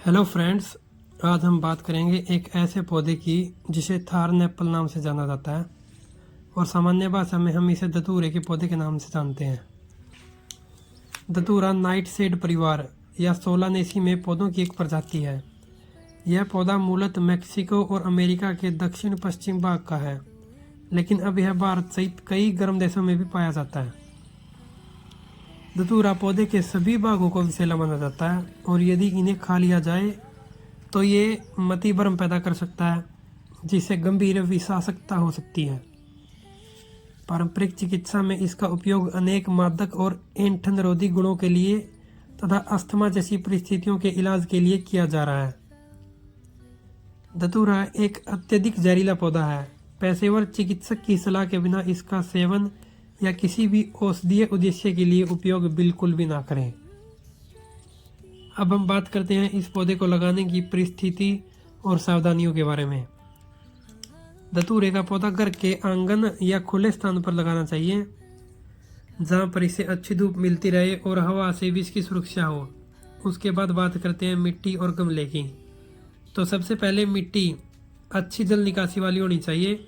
Hello friends, आज हम बात करेंगे एक ऐसे पौधे की जिसे थार्न एप्पल नाम से जाना जाता है और सामान्य भाषा में हम इसे धतूरे के पौधे के नाम से जानते हैं। धतूरा नाइटशेड परिवार या सोलानेसी में पौधों की एक प्रजाति है। यह पौधा मूलतः मेक्सिको और अमेरिका के दक्षिण पश्चिम भाग का है, लेकिन अब यह भारत सहित कई गर्म देशों में भी पाया जाता है। धतूरा पौधे के सभी भागों को विषैला माना जाता है और यदि इन्हें खा लिया जाए तो ये मतिभ्रम पैदा कर सकता है, जिससे गंभीर विषाक्तता हो सकती है। पारंपरिक चिकित्सा में इसका उपयोग अनेक मादक और ऐंठनरोधी गुणों के लिए तथा अस्थमा जैसी परिस्थितियों के इलाज के लिए किया जा रहा है। धतूरा एक अत्यधिक जहरीला पौधा है। पेशेवर चिकित्सक की सलाह के बिना इसका सेवन या किसी भी औषधीय उद्देश्य के लिए उपयोग बिल्कुल भी ना करें। अब हम बात करते हैं इस पौधे को लगाने की परिस्थिति और सावधानियों के बारे में। धतूरे का पौधा घर के आंगन या खुले स्थान पर लगाना चाहिए, जहां पर इसे अच्छी धूप मिलती रहे और हवा से भी इसकी सुरक्षा हो। उसके बाद बात करते हैं मिट्टी और गमले की। तो सबसे पहले मिट्टी अच्छी जल निकासी वाली होनी चाहिए।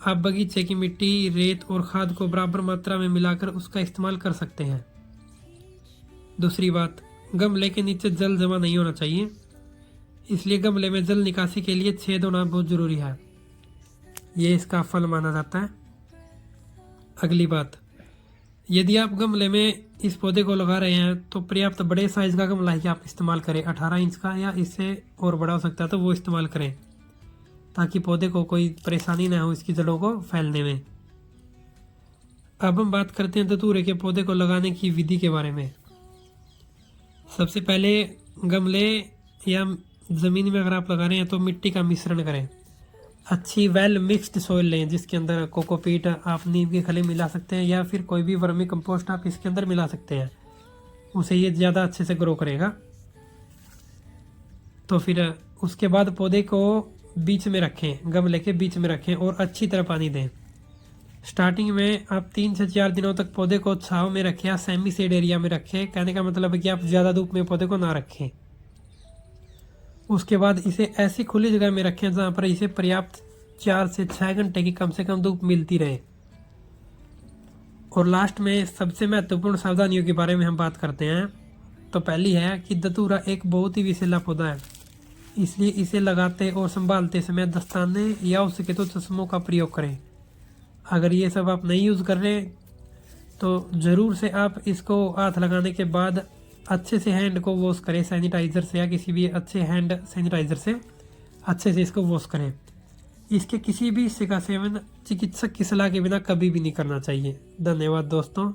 आप बगीचे की मिट्टी, रेत और खाद को बराबर मात्रा में मिलाकर उसका इस्तेमाल कर सकते हैं। दूसरी बात, गमले के नीचे जल जमा नहीं होना चाहिए, इसलिए गमले में जल निकासी के लिए छेद होना बहुत जरूरी है। ये इसका फल माना जाता है। अगली बात, यदि आप गमले में इस पौधे को लगा रहे हैं तो पर्याप्त बड़े साइज का गमला ही आप इस्तेमाल करें। 18 इंच का या इससे और बड़ा हो सकता है तो वो इस्तेमाल करें, ताकि पौधे को कोई परेशानी ना हो इसकी जड़ों को फैलने में। अब हम बात करते हैं धतूरे के पौधे को लगाने की विधि के बारे में। सबसे पहले गमले या ज़मीन में अगर आप लगा रहे हैं तो मिट्टी का मिश्रण करें। अच्छी वेल मिक्स्ड सॉइल लें, जिसके अंदर कोकोपीट, आप नीम के खले मिला सकते हैं या फिर कोई भी वर्मी कंपोस्ट आप इसके अंदर मिला सकते हैं, उसे ये ज़्यादा अच्छे से ग्रो करेगा। तो फिर उसके बाद पौधे को बीच में रखें, गमले के बीच में रखें और अच्छी तरह पानी दें। स्टार्टिंग में आप 3 से 4 दिनों तक पौधे को छांव में रखें या सेमी शेड एरिया में रखें। कहने का मतलब है कि आप ज़्यादा धूप में पौधे को ना रखें। उसके बाद इसे ऐसी खुली जगह में रखें जहाँ पर इसे पर्याप्त 4 से 6 घंटे की कम से कम धूप मिलती रहे। और लास्ट में सबसे महत्वपूर्ण सावधानियों के बारे में हम बात करते हैं। तो पहली है कि धतूरा एक बहुत ही विषैला पौधा है, इसलिए इसे लगाते और संभालते समय दस्ताने या हो सके तो चश्मों का प्रयोग करें। अगर ये सब आप नहीं यूज़ कर रहे तो ज़रूर से आप इसको हाथ लगाने के बाद अच्छे से हैंड को वॉश करें, सैनिटाइज़र से या किसी भी अच्छे हैंड सैनिटाइज़र से अच्छे से इसको वॉश करें। इसके किसी भी हिस्से का सेवन चिकित्सक की सलाह के बिना कभी भी नहीं करना चाहिए। धन्यवाद दोस्तों।